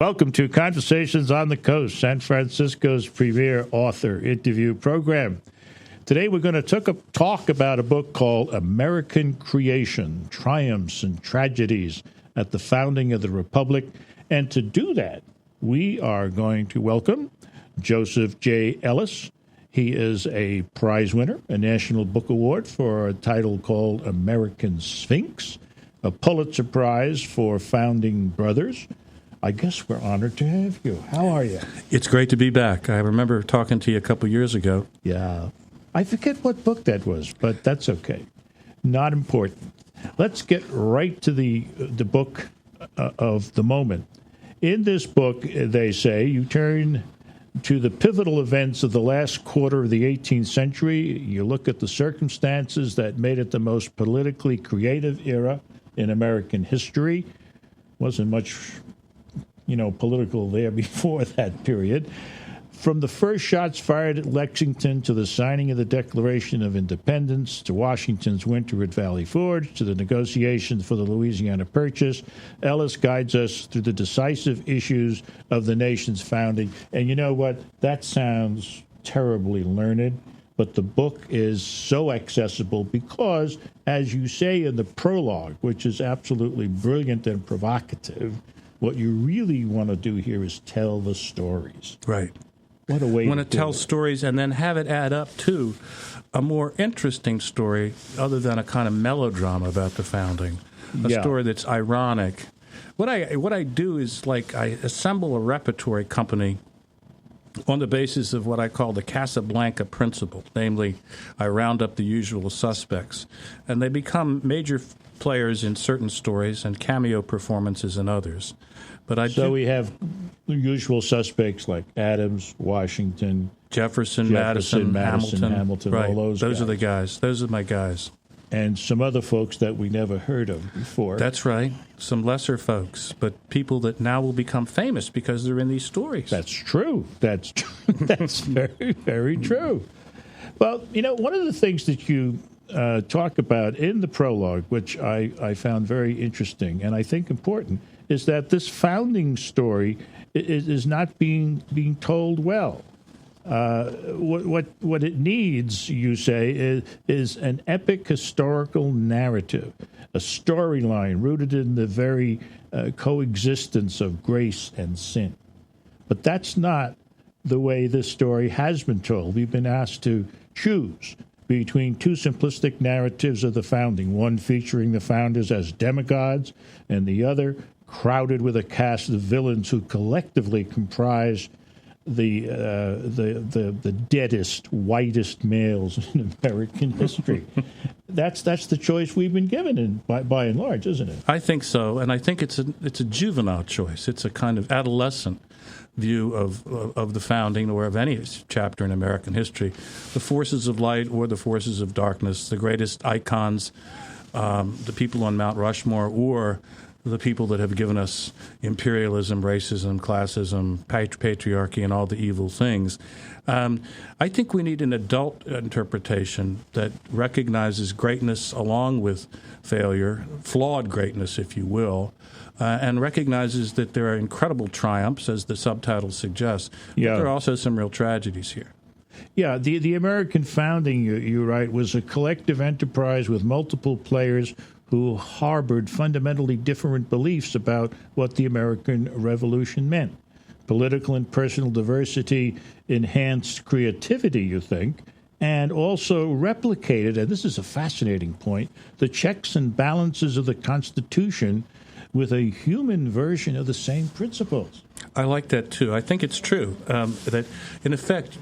Welcome to Conversations on the Coast, San Francisco's premier author interview program. Today we're going to talk about a book called American Creation, Triumphs and Tragedies at the Founding of the Republic. And to do that, we are going to welcome Joseph J. Ellis. He is a prize winner, a National Book Award for a title called American Sphinx, a Pulitzer Prize for Founding Brothers. I guess we're honored to have you. How are you? It's great to be back. I remember talking to you a couple years ago. Yeah. I forget what book that was, but that's okay. Not important. Let's get right to the book of the moment. In this book, they say, you turn to the pivotal events of the last quarter of the 18th century. You look at the circumstances that made it the most politically creative era in American history. Wasn't much political there before that period. From the first shots fired at Lexington to the signing of the Declaration of Independence to Washington's winter at Valley Forge to the negotiations for the Louisiana Purchase, Ellis guides us through the decisive issues of the nation's founding. And you know what? That sounds terribly learned, but the book is so accessible because, as you say in the prologue, which is absolutely brilliant and provocative, what you really want to do here is tell the stories. Right. What a way want to tell stories and then have it add up to a more interesting story other than a kind of melodrama about the founding, a story that's ironic. What I do is I assemble a repertory company on the basis of what I call the Casablanca principle, namely I round up the usual suspects, and they become major players in certain stories and cameo performances in others. But we have the usual suspects like Adams, Washington, Jefferson, Madison, Hamilton, right. All those guys. Are the guys. Those are my guys. And some other folks that we never heard of before. That's right. Some lesser folks, but people that now will become famous because they're in these stories. That's true. That's very, very true. Well, one of the things that you talk about in the prologue, which I found very interesting and I think important, is that this founding story is not being told well. What it needs, you say, is an epic historical narrative, a storyline rooted in the very coexistence of grace and sin. But that's not the way this story has been told. We've been asked to choose between two simplistic narratives of the founding, one featuring the founders as demigods and the other crowded with a cast of villains who collectively comprise the deadest, whitest males in American history. That's the choice we've been given, by and large, isn't it? I think so, and I think it's a juvenile choice. It's a kind of adolescent view of the founding or of any chapter in American history. The forces of light or the forces of darkness, the greatest icons, the people on Mount Rushmore, or the people that have given us imperialism, racism, classism, patriarchy, and all the evil things. I think we need an adult interpretation that recognizes greatness along with failure, flawed greatness, if you will, and recognizes that there are incredible triumphs, as the subtitle suggests, but there are also some real tragedies here. Yeah, the American founding, you write, was a collective enterprise with multiple players who harbored fundamentally different beliefs about what the American Revolution meant. Political and personal diversity enhanced creativity, you think, and also replicated, and this is a fascinating point, the checks and balances of the Constitution with a human version of the same principles. I like that, too. I think it's true that, in effect,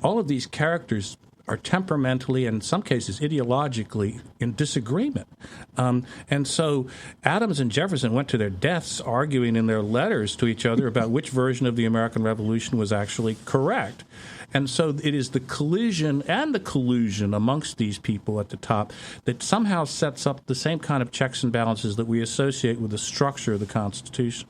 all of these characters are temperamentally and in some cases ideologically in disagreement. And so Adams and Jefferson went to their deaths arguing in their letters to each other about which version of the American Revolution was actually correct. And so it is the collision and the collusion amongst these people at the top that somehow sets up the same kind of checks and balances that we associate with the structure of the Constitution.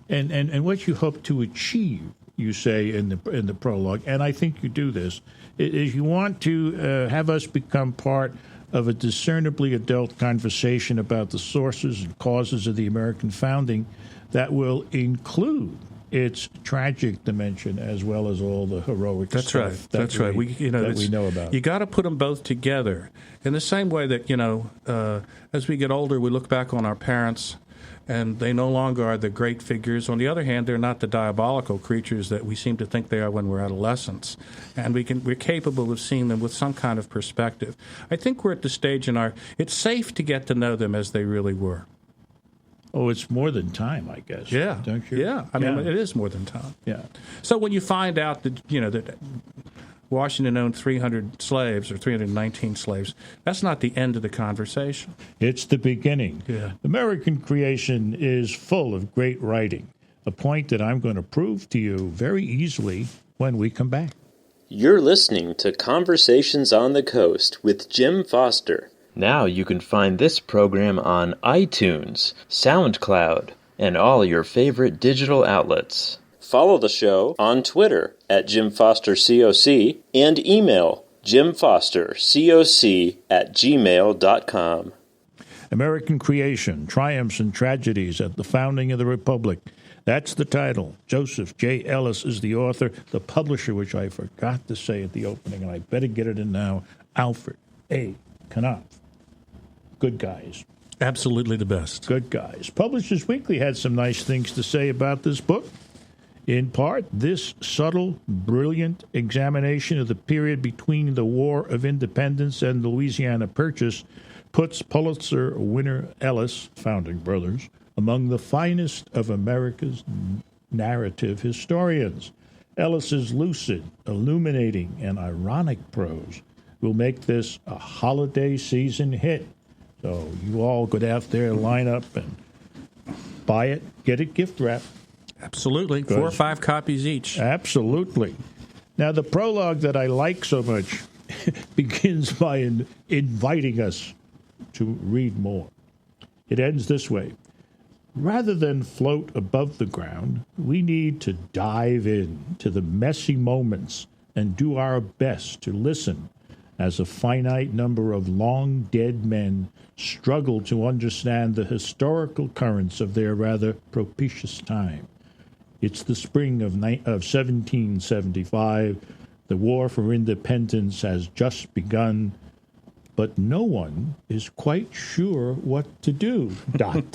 And what you hope to achieve, you say in the prologue, and I think you do this, is you want to have us become part of a discernibly adult conversation about the sources and causes of the American founding that will include its tragic dimension as well as all the heroic That's stuff. right. That's right. We know about. You got to put them both together in the same way that as we get older, we look back on our parents, and they no longer are the great figures. On the other hand, they're not the diabolical creatures that we seem to think they are when we're adolescents, and we're capable of seeing them with some kind of perspective. I think we're at the stage it's safe to get to know them as they really were. Oh, it's more than time, I guess. Yeah. Don't you? Yeah. I mean, it is more than time. Yeah. So when you find out that, that Washington owned 300 slaves or 319 slaves, that's not the end of the conversation. It's the beginning. Yeah. American creation is full of great writing, a point that I'm going to prove to you very easily when we come back. You're listening to Conversations on the Coast with Jim Foster. Now you can find this program on iTunes, SoundCloud, and all your favorite digital outlets. Follow the show on Twitter at JimFosterCoc and email JimFosterCoc@gmail.com. American Creation, Triumphs and Tragedies at the Founding of the Republic. That's the title. Joseph J. Ellis is the author. The publisher, which I forgot to say at the opening, and I better get it in now, Alfred A. Knopf. Good guys. Absolutely the best. Good guys. Publishers Weekly had some nice things to say about this book. In part, this subtle, brilliant examination of the period between the War of Independence and the Louisiana Purchase puts Pulitzer winner Ellis, founding brothers, among the finest of America's narrative historians. Ellis's lucid, illuminating, and ironic prose will make this a holiday season hit. So you all go out there, line up, and buy it, get it gift wrapped. Absolutely. 4 or 5 copies each. Absolutely. Now, the prologue that I like so much begins by inviting us to read more. It ends this way. Rather than float above the ground, we need to dive in to the messy moments and do our best to listen as a finite number of long-dead men struggle to understand the historical currents of their rather propitious time. It's the spring of 1775. The war for independence has just begun, but no one is quite sure what to do. ... What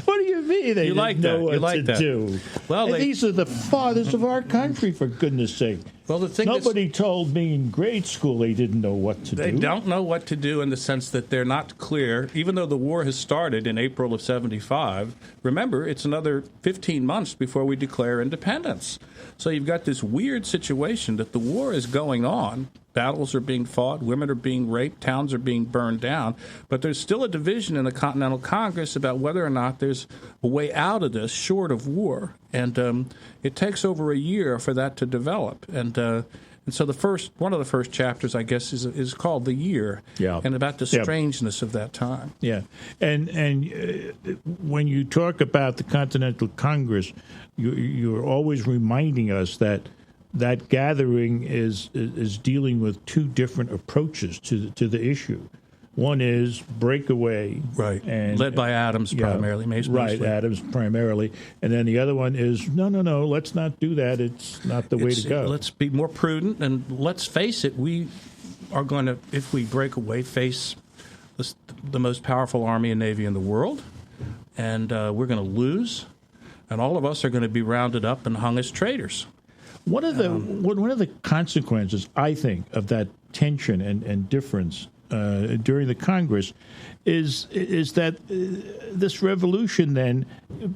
do you mean they didn't know what to do? Well, these are the fathers of our country, for goodness sake. Well, the thing Nobody told me in grade school they didn't know what to do. They don't know what to do in the sense that they're not clear. Even though the war has started in April of 75, remember, it's another 15 months before we declare independence. So you've got this weird situation that the war is going on. Battles are being fought, women are being raped, towns are being burned down, but there's still a division in the Continental Congress about whether or not there's a way out of this short of war. And it takes over a year for that to develop. And so one of the first chapters, I guess, is called The Year, and about the strangeness of that time. Yeah, and when you talk about the Continental Congress, you're always reminding us that gathering is dealing with 2 different approaches to the issue. One is breakaway, right, and led by Adams primarily, right, Adams primarily, and then the other one is no, let's not do that. It's not the way to go. Let's be more prudent, and let's face it, we are going to, if we break away, face the most powerful army and navy in the world, and we're going to lose, and all of us are going to be rounded up and hung as traitors. One of the consequences, I think, of that tension and difference during the Congress is that this revolution then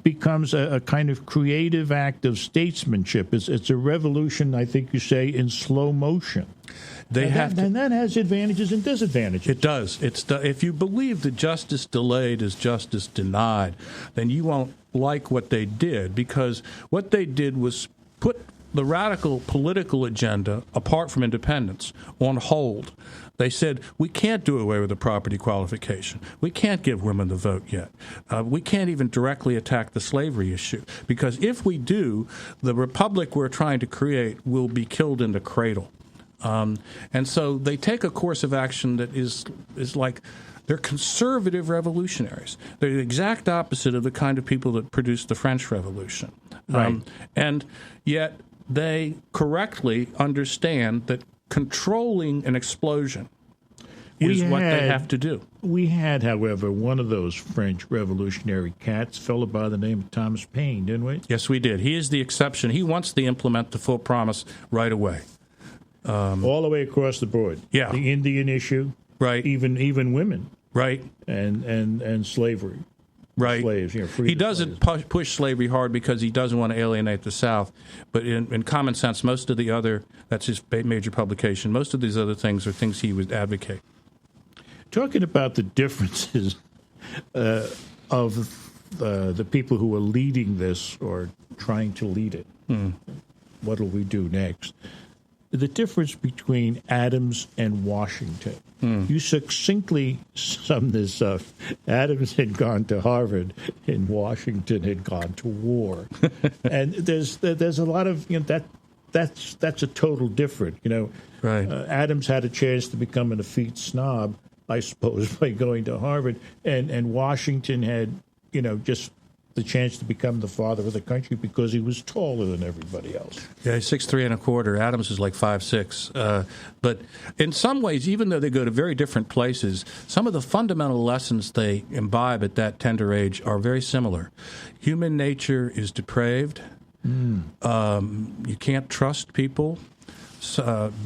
becomes a kind of creative act of statesmanship. It's a revolution, I think you say, in slow motion. And that has advantages and disadvantages. It does. If you believe that justice delayed is justice denied, then you won't like what they did, because what they did was put the radical political agenda, apart from independence, on hold. They said, we can't do away with the property qualification. We can't give women the vote yet. We can't even directly attack the slavery issue, because if we do, the republic we're trying to create will be killed in the cradle. And so they take a course of action that is like They're conservative revolutionaries. They're the exact opposite of the kind of people that produced the French Revolution. Right. And yet they correctly understand that controlling an explosion is what they have to do. We had, however, one of those French revolutionary cats, a fellow by the name of Thomas Paine, didn't we? Yes, we did. He is the exception. He wants to implement the full promise right away. All the way across the board. Yeah. The Indian issue. Right. Even women. Right. And slavery. Right. Slaves, he doesn't push slavery hard because he doesn't want to alienate the South. But in common sense, most of the other, that's his major publication, most of these other things are things he would advocate. Talking about the differences of the people who are leading this or trying to lead it, what will we do next? The difference between Adams and Washington. You succinctly summed this up. Adams had gone to Harvard, and Washington had gone to war. And there's a lot of that's a total different. Right. Adams had a chance to become an effete snob, I suppose, by going to Harvard, and Washington had just the chance to become the father of the country because he was taller than everybody else. Yeah, he's 6'3" and 1/4. Adams is like 5'6". But in some ways, even though they go to very different places, some of the fundamental lessons they imbibe at that tender age are very similar. Human nature is depraved. You can't trust people.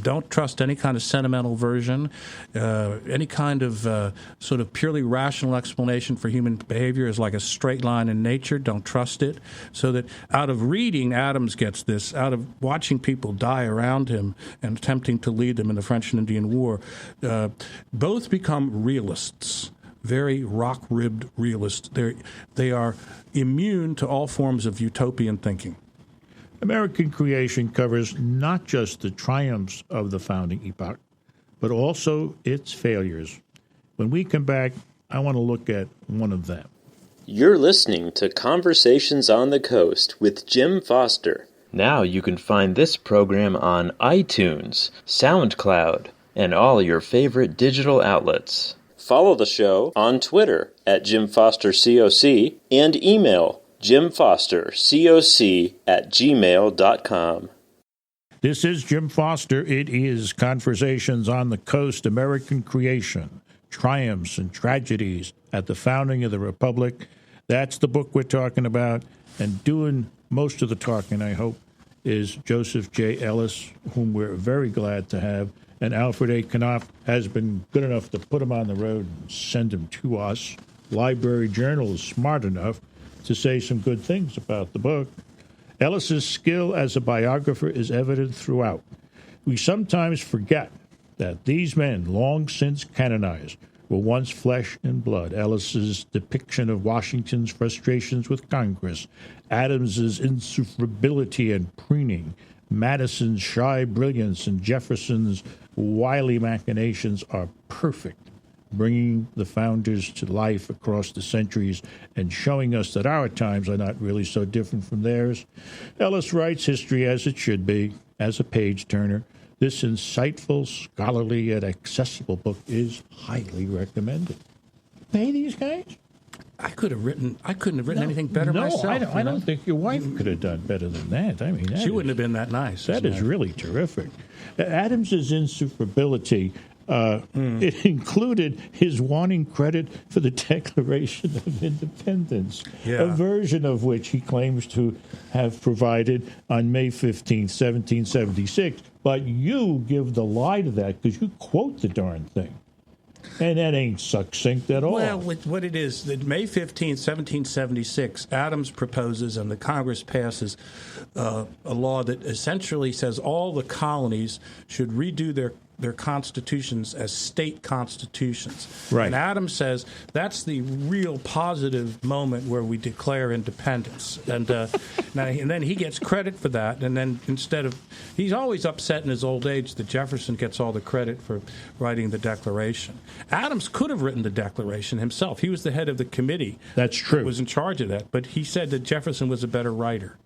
Don't trust any kind of sentimental version, any kind of sort of purely rational explanation for human behavior is like a straight line in nature. Don't trust it. So that out of reading, Adams gets this, out of watching people die around him and attempting to lead them in the French and Indian War, both become realists. Very rock-ribbed realists. They are immune to all forms of utopian thinking. American Creation covers not just the triumphs of the founding epoch, but also its failures. When we come back, I want to look at one of them. You're listening to Conversations on the Coast with Jim Foster. Now you can find this program on iTunes, SoundCloud, and all your favorite digital outlets. Follow the show on Twitter at JimFosterCoc and email JimFosterCoc@gmail.com. This is Jim Foster. It is Conversations on the Coast, American Creation, Triumphs and Tragedies at the Founding of the Republic. That's the book we're talking about. And doing most of the talking, I hope, is Joseph J. Ellis, whom we're very glad to have. And Alfred A. Knopf has been good enough to put him on the road and send him to us. Library Journal is smart enough to say some good things about the book. Ellis's skill as a biographer is evident throughout. We sometimes forget that these men, long since canonized, were once flesh and blood. Ellis's depiction of Washington's frustrations with Congress, Adams's insufferability and preening, Madison's shy brilliance, and Jefferson's wily machinations are perfect, bringing the founders to life across the centuries and showing us that our times are not really so different from theirs. Ellis writes history as it should be, as a page-turner. This insightful, scholarly, yet accessible book is highly recommended. Pay these guys? I couldn't have written anything better myself. I don't think your wife could have done better than that. I mean, she wouldn't have been that nice. That is really terrific. Adams's insufferability, it included his wanting credit for the Declaration of Independence, a version of which he claims to have provided on May 15, 1776. But you give the lie to that because you quote the darn thing. And that ain't succinct at all. Well, what it is, that May 15, 1776, Adams proposes and the Congress passes a law that essentially says all the colonies should redo their constitutions as state constitutions. Right. And Adams says that's the real positive moment where we declare independence. And and then he gets credit for that. And then he's always upset in his old age that Jefferson gets all the credit for writing the Declaration. Adams could have written the Declaration himself. He was the head of the committee. That's true. That was in charge of that. But he said that Jefferson was a better writer.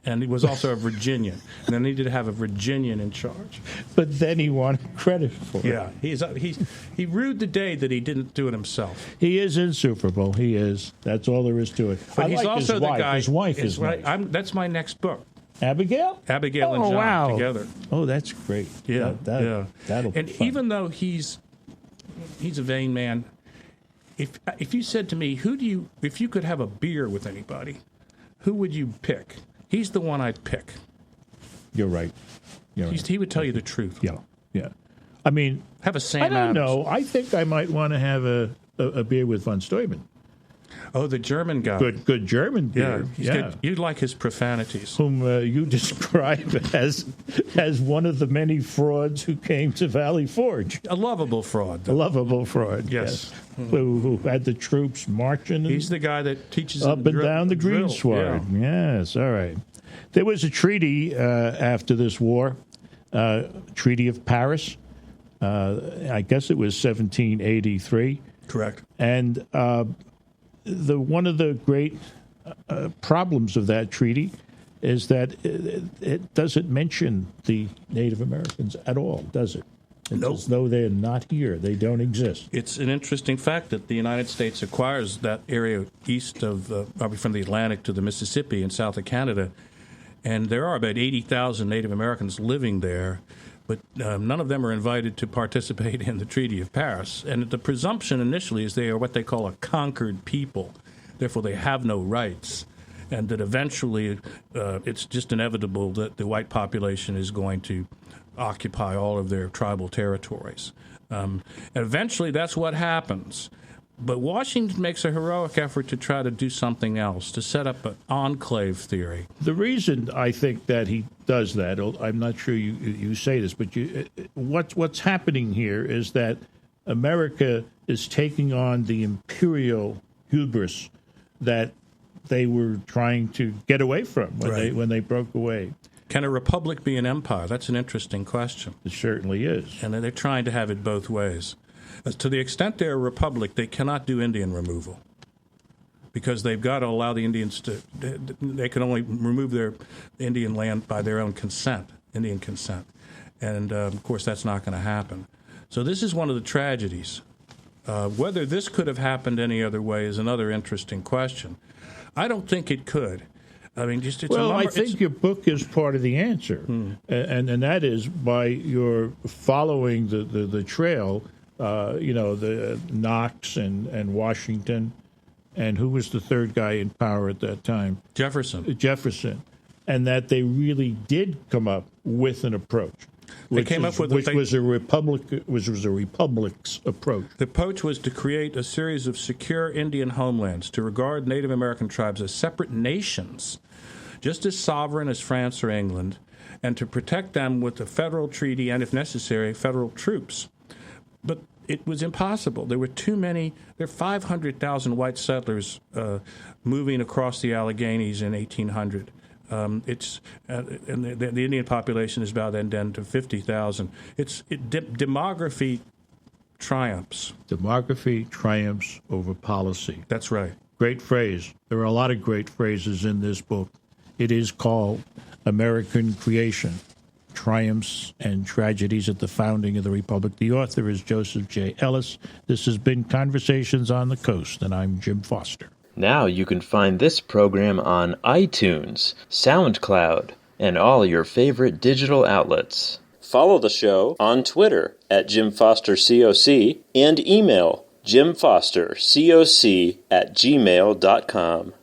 And he was also a Virginian. And they needed to have a Virginian in charge. But then he wanted credit for it. Yeah, he rued the day that he didn't do it himself. He is insufferable. He is. That's all there is to it. But I he's like also his the wife. guy. His wife is right. nice. That's my next book. Abigail? Abigail and John wow. together. Oh, that's great. Yeah, That'll be and fun. even though he's a vain man, if you said to me, if you could have a beer with anybody, who would you pick? He's the one I'd pick. You're right. Right. He would tell you the truth. Yeah. I mean, have a Sam I don't Adams. know. I think I might want to have a beer with von Steuben. Oh, the German guy. Good German beer. Yeah, good. You'd like his profanities. Whom you describe as one of the many frauds who came to Valley Forge. A lovable fraud. A lovable fraud. Yes. Who had the troops marching. He's the guy that teaches up and down the drill. greensward. Yeah. Yes. All right. There was a treaty after this war, Treaty of Paris. I guess it was 1783. Correct. And one of the great problems of that treaty is that it doesn't mention the Native Americans at all, does it? It's as though they're not here. They don't exist. It's an interesting fact that the United States acquires that area east of, probably from the Atlantic to the Mississippi and south of Canada, and there are about 80,000 Native Americans living there, but none of them are invited to participate in the Treaty of Paris. And the presumption initially is they are what they call a conquered people. Therefore, they have no rights. And that eventually it's just inevitable that the white population is going to occupy all of their tribal territories. And eventually, that's what happens. But Washington makes a heroic effort to try to do something else, to set up an enclave theory. The reason I think that he does that, I'm not sure you say this, but what's happening here is that America is taking on the imperial hubris that they were trying to get away from when they broke away. Can a republic be an empire? That's an interesting question. It certainly is. And they're trying to have it both ways. To the extent they're a republic, they cannot do Indian removal because they've got to allow the Indians they can only remove their Indian land by their own consent, Indian consent. And, of course, that's not going to happen. So this is one of the tragedies. Whether this could have happened any other way is another interesting question. I don't think it could. I mean, I think your book is part of the answer, and that is by your following the trail. The Knox and Washington, and who was the third guy in power at that time? Jefferson, and that they really did come up with an approach. Which was a republic's approach. The approach was to create a series of secure Indian homelands, to regard Native American tribes as separate nations, just as sovereign as France or England, and to protect them with a federal treaty and, if necessary, federal troops. But it was impossible. There were too many. There are 500,000 white settlers moving across the Alleghenies in 1800. And the Indian population is about then to 50,000. Demography triumphs. Demography triumphs over policy. That's right. Great phrase. There are a lot of great phrases in this book. It is called American Creation, Triumphs and Tragedies at the Founding of the Republic. The author is Joseph J. Ellis. This has been Conversations on the Coast, and I'm Jim Foster. Now you can find this program on iTunes, SoundCloud, and all your favorite digital outlets. Follow the show on Twitter at JimFosterCoc and email JimFosterCoc@gmail.com.